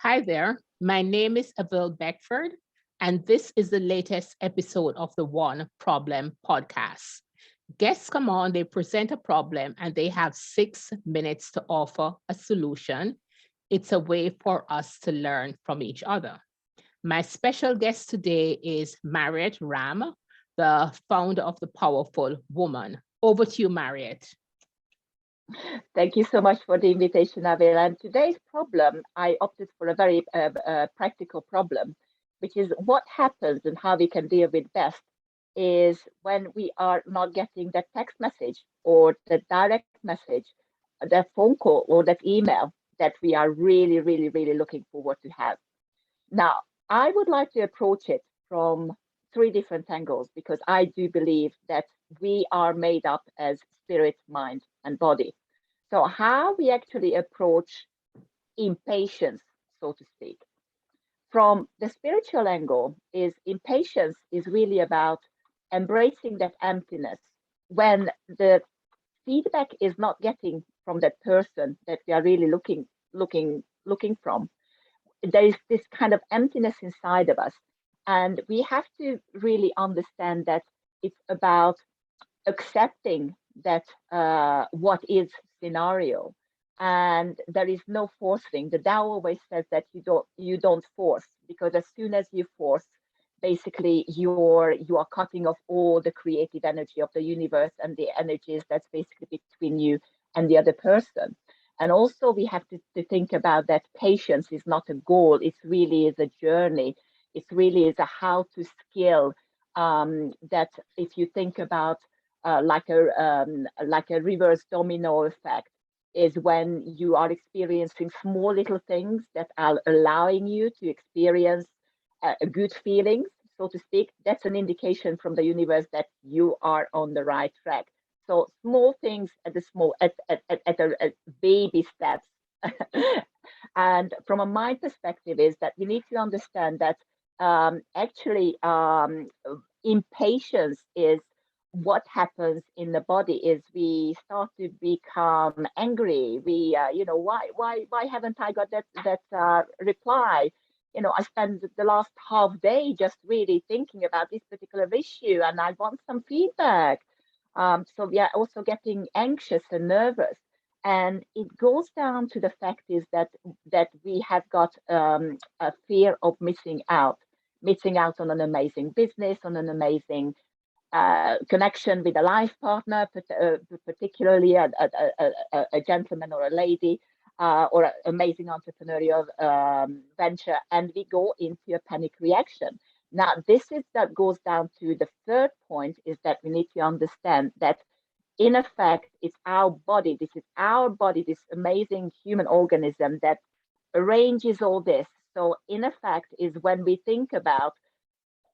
Hi there, my name is Avil Beckford, and this is the latest episode of the One Problem podcast. Guests come on, they present a problem, and they have 6 minutes to offer a solution. It's a way for us to learn from each other. My special guest today is Mariett Ramm, the founder of The Powerful Woman. Over to you, Mariett. Thank you so much for the invitation, Avil. And today's problem, I opted for a very practical problem, which is what happens and how we can deal with best is when we are not getting that text message or the direct message, that phone call or that email that we are really, really, really looking forward to have. Now, I would like to approach it from three different angles because I do believe that we are made up as spirit, mind, and body. So, how we actually approach impatience, so to speak, from the spiritual angle, is impatience is really about embracing that emptiness when the feedback is not getting from that person that we are really looking from. There is this kind of emptiness inside of us, and we have to really understand that it's about accepting that what is scenario, and there is no forcing. The Tao always says that you don't force, because as soon as you force, basically you are cutting off all the creative energy of the universe and the energies that's basically between you and the other person. And also we have to think about that patience is not a goal, it's really is a journey. It really is a how to skill, that if you think about like a reverse domino effect, is when you are experiencing small little things that are allowing you to experience good feelings, so to speak. That's an indication from the universe that you are on the right track. So small things at the small at baby steps. And from a mind perspective, is that you need to understand that actually impatience is what happens in the body is we start to become angry. We why haven't I got that reply? I spend the last half day just really thinking about this particular issue and I want some feedback. So we are also getting anxious and nervous, and it goes down to the fact is that we have got a fear of missing out on an amazing business, on an amazing connection with a life partner, particularly a gentleman or a lady, or an amazing entrepreneurial venture, and we go into a panic reaction. Now, that goes down to the third point, is that we need to understand that in effect, it's our body. This is our body, this amazing human organism that arranges all this. So, in effect, is when we think about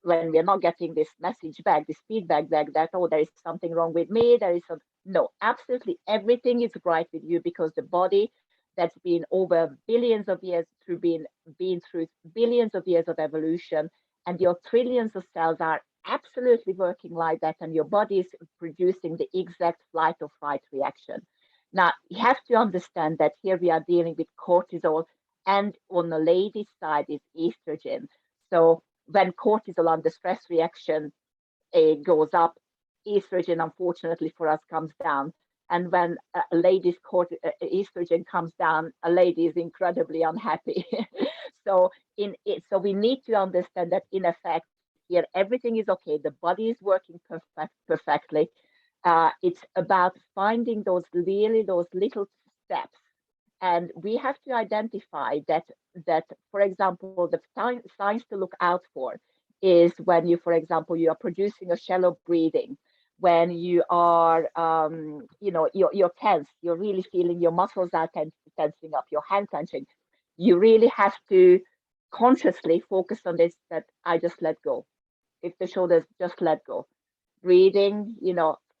when we're not getting this message back, this feedback back that, oh, there is something wrong with me, there is some, no, absolutely everything is right with you, because the body that's been over billions of years been through billions of years of evolution, and your trillions of cells are absolutely working like that, and your body is producing the exact flight or fight reaction. Now you have to understand that here we are dealing with cortisol, and on the lady's side is estrogen. So when cortisol on the stress reaction goes up, estrogen, unfortunately for us, comes down. And when a lady's estrogen comes down, a lady is incredibly unhappy. So we need to understand that in effect here everything is okay. The body is working perfectly. It's about finding those little steps, and we have to identify that for example the signs to look out for is when you, for example, you are producing a shallow breathing, when you are you're tense, you're really feeling your muscles are tensing up, your hand clenching. You really have to consciously focus on this, that I just let go. If the shoulders, just let go. Breathing,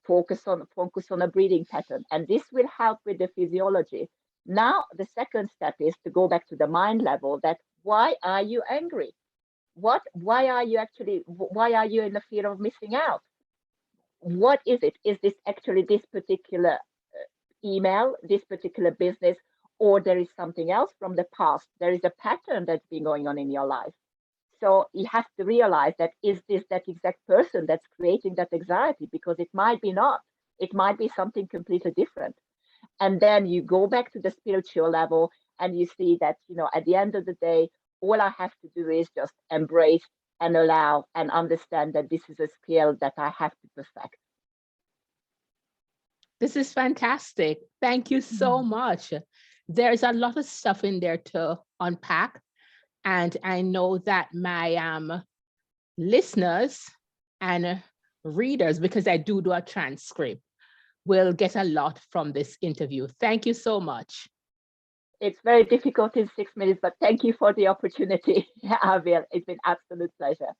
focus on a breathing pattern, and this will help with the physiology. Now the second step is to go back to the mind level, that why are you angry? Why are you in the fear of missing out? What is it? Is this actually this particular email, this particular business, or there is something else from the past. There is a pattern that's been going on in your life. So you have to realize that, is this that exact person that's creating that anxiety? Because it might be not. It might be something completely different. And then you go back to the spiritual level and you see that, at the end of the day, all I have to do is just embrace and allow and understand that this is a skill that I have to perfect. This is fantastic. Thank you so much. There's a lot of stuff in there to unpack. And I know that my listeners and readers, because I do a transcript, will get a lot from this interview. Thank you so much. It's very difficult in 6 minutes, but thank you for the opportunity. I will. It's been an absolute pleasure.